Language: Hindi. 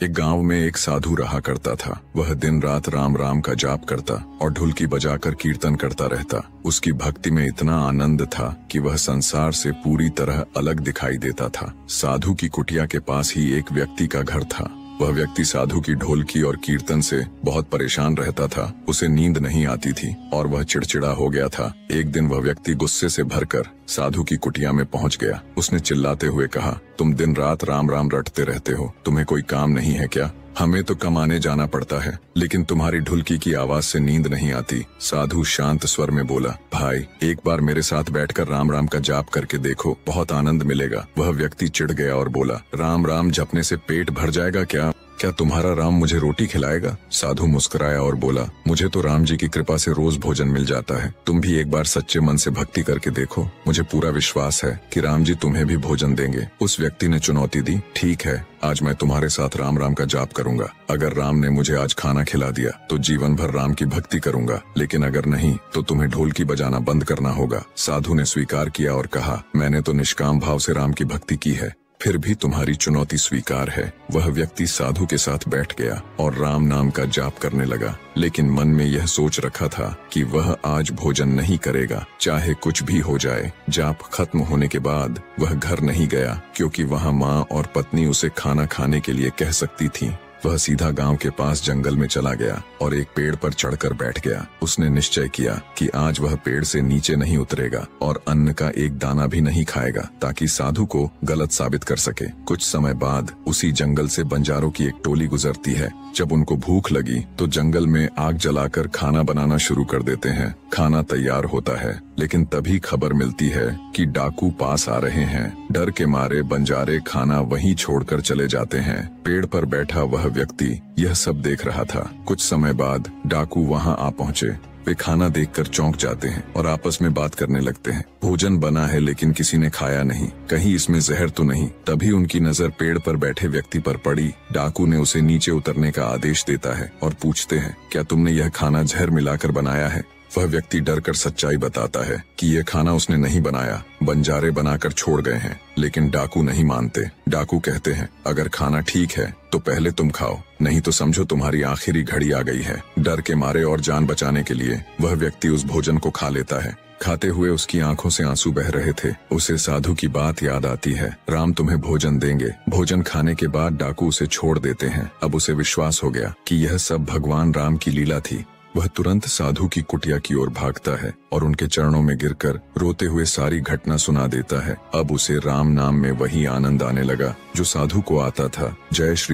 एक गांव में एक साधु रहा करता था। वह दिन रात राम राम का जाप करता और ढुलकी बजाकर कीर्तन करता रहता। उसकी भक्ति में इतना आनंद था कि वह संसार से पूरी तरह अलग दिखाई देता था। साधु की कुटिया के पास ही एक व्यक्ति का घर था। वह व्यक्ति साधु की ढोलकी और कीर्तन से बहुत परेशान रहता था। उसे नींद नहीं आती थी और वह चिड़चिड़ा हो गया था। एक दिन वह व्यक्ति गुस्से से भरकर साधु की कुटिया में पहुंच गया। उसने चिल्लाते हुए कहा, तुम दिन रात राम राम रटते रहते हो, तुम्हें कोई काम नहीं है क्या? हमें तो कमाने जाना पड़ता है, लेकिन तुम्हारी ढुलकी की आवाज से नींद नहीं आती। साधु शांत स्वर में बोला, भाई एक बार मेरे साथ बैठकर राम राम का जाप करके देखो, बहुत आनंद मिलेगा। वह व्यक्ति चिढ़ गया और बोला, राम राम जपने से पेट भर जाएगा क्या? क्या तुम्हारा राम मुझे रोटी खिलाएगा? साधु मुस्कुराया और बोला, मुझे तो राम जी की कृपा से रोज भोजन मिल जाता है। तुम भी एक बार सच्चे मन से भक्ति करके देखो, मुझे पूरा विश्वास है कि राम जी तुम्हें भी भोजन देंगे। उस व्यक्ति ने चुनौती दी, ठीक है, आज मैं तुम्हारे साथ राम राम का जाप करूंगा। अगर राम ने मुझे आज खाना खिला दिया तो जीवन भर राम की भक्ति करूंगा, लेकिन अगर नहीं तो तुम्हें ढोलकी बजाना बंद करना होगा। साधु ने स्वीकार किया और कहा, मैंने तो निष्काम भाव से राम की भक्ति की है, फिर भी तुम्हारी चुनौती स्वीकार है। वह व्यक्ति साधु के साथ बैठ गया और राम नाम का जाप करने लगा, लेकिन मन में यह सोच रखा था कि वह आज भोजन नहीं करेगा, चाहे कुछ भी हो जाए। जाप खत्म होने के बाद वह घर नहीं गया, क्योंकि वहां माँ और पत्नी उसे खाना खाने के लिए कह सकती थी। वह सीधा गांव के पास जंगल में चला गया और एक पेड़ पर चढ़कर बैठ गया। उसने निश्चय किया कि आज वह पेड़ से नीचे नहीं उतरेगा और अन्न का एक दाना भी नहीं खाएगा, ताकि साधु को गलत साबित कर सके। कुछ समय बाद उसी जंगल से बंजारों की एक टोली गुजरती है। जब उनको भूख लगी तो जंगल में आग जलाकर खाना बनाना शुरू कर देते हैं। खाना तैयार होता है, लेकिन तभी खबर मिलती है कि डाकू पास आ रहे हैं। डर के मारे बंजारे खाना वहीं छोड़कर चले जाते हैं। पेड़ पर बैठा वह व्यक्ति यह सब देख रहा था। कुछ समय बाद डाकू वहां आ पहुंचे। वे खाना देखकर चौंक जाते हैं और आपस में बात करने लगते हैं। भोजन बना है लेकिन किसी ने खाया नहीं, कहीं इसमें जहर तो नहीं? तभी उनकी नजर पेड़ पर बैठे व्यक्ति पर पड़ी। डाकू ने उसे नीचे उतरने का आदेश देता है और पूछते हैं, क्या तुमने यह खाना जहर मिलाकर बनाया है? वह व्यक्ति डरकर सच्चाई बताता है कि यह खाना उसने नहीं बनाया, बंजारे बनाकर छोड़ गए हैं। लेकिन डाकू नहीं मानते। डाकू कहते हैं, अगर खाना ठीक है तो पहले तुम खाओ, नहीं तो समझो तुम्हारी आखिरी घड़ी आ गई है। डर के मारे और जान बचाने के लिए वह व्यक्ति उस भोजन को खा लेता है। खाते हुए उसकी आंखों से आंसू बह रहे थे। उसे साधु की बात याद आती है, राम तुम्हें भोजन देंगे। भोजन खाने के बाद डाकू उसे छोड़ देते हैं। अब उसे विश्वास हो गया कि यह सब भगवान राम की लीला थी। वह तुरंत साधु की कुटिया की ओर भागता है और उनके चरणों में गिरकर रोते हुए सारी घटना सुना देता है। अब उसे राम नाम में वही आनंद आने लगा जो साधु को आता था। जय श्री